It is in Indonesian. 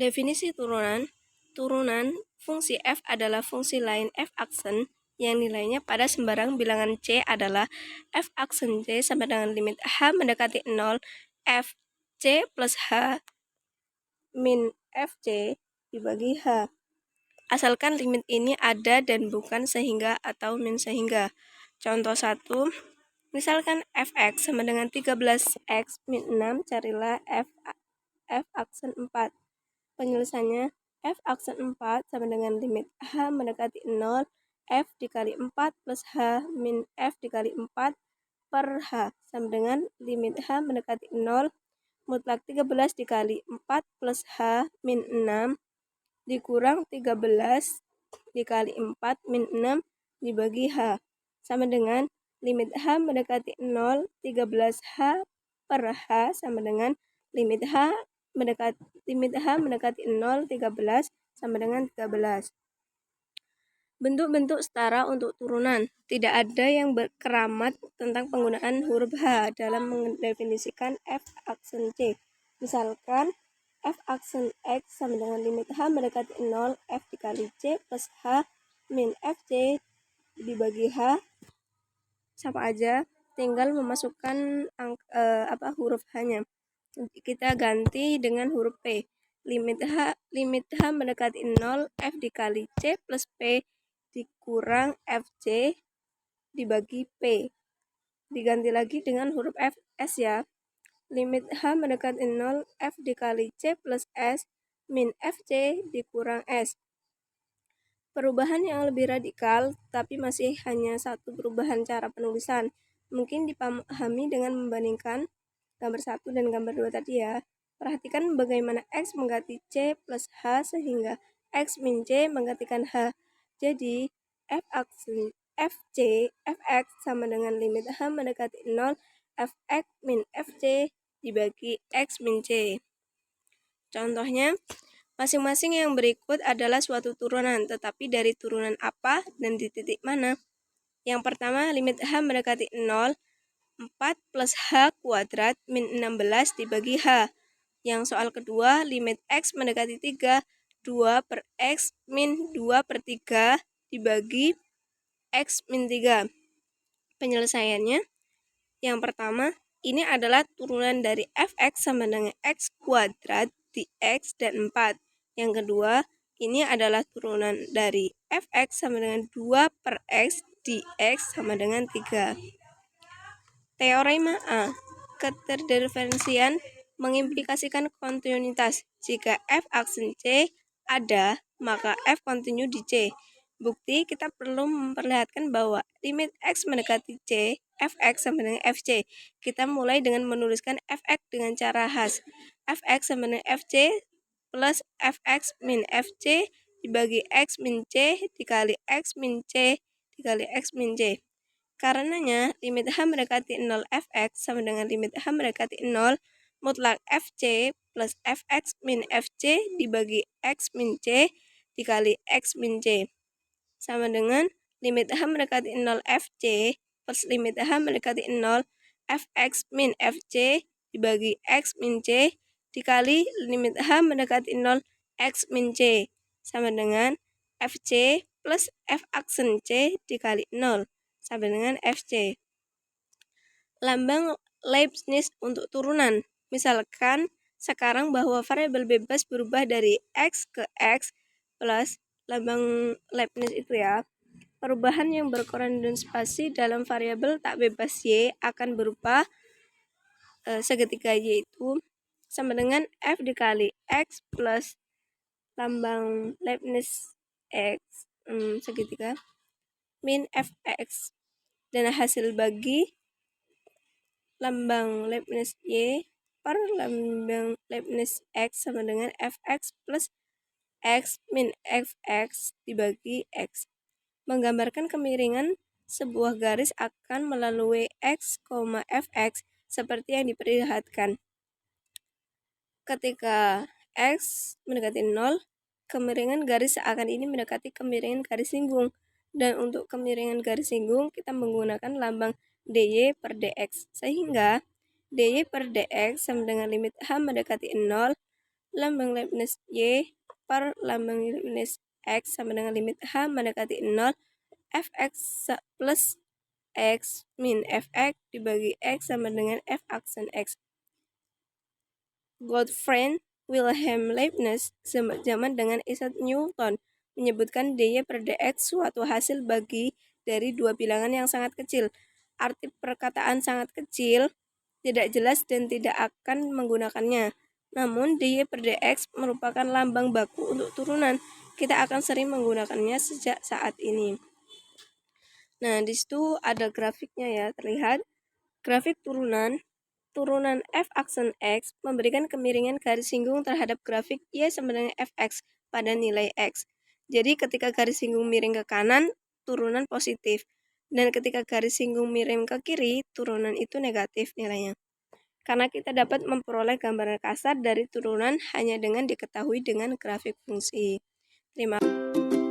Definisi turunan. Turunan fungsi f adalah fungsi lain f aksen yang nilainya pada sembarang bilangan c adalah f aksen c sama dengan limit h mendekati 0 f c plus h min f c dibagi h. Asalkan limit ini ada dan bukan sehingga atau min sehingga. Contoh 1, misalkan fx sama dengan 13x min 6, carilah f aksen 4. Penyelesaiannya, f aksen 4 sama dengan limit h mendekati 0, f dikali 4 plus h min f dikali 4 per h sama dengan limit h mendekati 0, mutlak 13 dikali 4 plus h min 6 dikurang 13 dikali 4 min 6 dibagi h sama dengan limit h mendekati 0, 13h per h sama dengan limit h mendekati 0, 13 sama dengan 13. Bentuk-bentuk setara untuk turunan. Tidak ada yang berkeramat tentang penggunaan huruf H dalam mendefinisikan f aksen C. Misalkan f aksen X sama dengan limit H mendekati 0, f dikali C plus H min FC dibagi H sama aja, tinggal memasukkan huruf H-nya. Kita ganti dengan huruf P. Limit H mendekati 0, F dikali C plus P dikurang FC dibagi P. Diganti lagi dengan huruf S ya. Limit H mendekati 0, F dikali C plus S min FC dikurang S. Perubahan yang lebih radikal, tapi masih hanya satu perubahan cara penulisan. Mungkin dipahami dengan membandingkan gambar 1 dan gambar 2 tadi ya. Perhatikan bagaimana X mengganti C plus H sehingga X min C menggantikan H. Jadi, Fx sama dengan limit H mendekati 0, Fx min Fc dibagi X min C. Contohnya, masing-masing yang berikut adalah suatu turunan, tetapi dari turunan apa dan di titik mana? Yang pertama, limit H mendekati 0, 4 plus H kuadrat min 16 dibagi H. Yang soal kedua, limit X mendekati 3, 2 per X min 2 per 3 dibagi X min 3. Penyelesaiannya, yang pertama, ini adalah turunan dari Fx sama dengan X kuadrat di X dan 4. Yang kedua, ini adalah turunan dari Fx sama dengan 2 per X di X sama dengan 3. Teorema A. Keterdiferensian mengimplikasikan kontinuitas. Jika f aksen C ada, maka f kontinu di C. Bukti, kita perlu memperlihatkan bahwa limit X mendekati C, Fx sama dengan Fc. Kita mulai dengan menuliskan Fx dengan cara khas. Fx sama dengan Fc plus Fx min Fc dibagi X min C dikali X min C dikali X min C. Karenanya, limit H mendekati 0 Fx sama dengan limit H mendekati 0 mutlak Fc plus Fx min Fc dibagi X min C dikali X min C. Sama dengan limit H mendekati 0 Fc plus limit H mendekati 0 Fx min Fc dibagi X min C dikali limit H mendekati 0 X min C. Sama dengan Fc plus F aksen C dikali 0. Sama dengan Fc. Lambang Leibniz untuk turunan. Misalkan sekarang bahwa variabel bebas berubah dari X ke X plus lambang Leibniz itu ya. Perubahan yang berkorespondisi dalam variabel tak bebas Y akan berupa segitiga Y itu sama dengan F dikali X plus lambang Leibniz X segitiga min Fx. Dan hasil bagi lambang Leibniz Y per lambang Leibniz X sama dengan Fx plus X min Fx dibagi X. Menggambarkan kemiringan sebuah garis akan melalui X, Fx seperti yang diperlihatkan. Ketika X mendekati 0, kemiringan garis seakan ini mendekati kemiringan garis singgung. Dan untuk kemiringan garis singgung, kita menggunakan lambang dy per dx. Sehingga dy per dx sama dengan limit H mendekati 0, lambang Leibniz Y per lambang Leibniz X sama dengan limit H mendekati 0 fx plus X min fx dibagi X sama dengan f aksen X. Gottfried Wilhelm Leibniz zaman dengan Isaac Newton menyebutkan dy per dx suatu hasil bagi dari dua bilangan yang sangat kecil. Arti perkataan sangat kecil tidak jelas dan tidak akan menggunakannya. Namun dy per dx merupakan lambang baku untuk turunan. Kita akan sering menggunakannya sejak saat ini. Nah, di situ ada grafiknya ya, terlihat grafik turunan f aksen X memberikan kemiringan garis singgung terhadap grafik Y sama dengan fx pada nilai X. Jadi ketika garis singgung miring ke kanan, turunan positif. Dan ketika garis singgung miring ke kiri, turunan itu negatif nilainya. Karena kita dapat memperoleh gambaran kasar dari turunan hanya dengan diketahui dengan grafik fungsi. Terima kasih.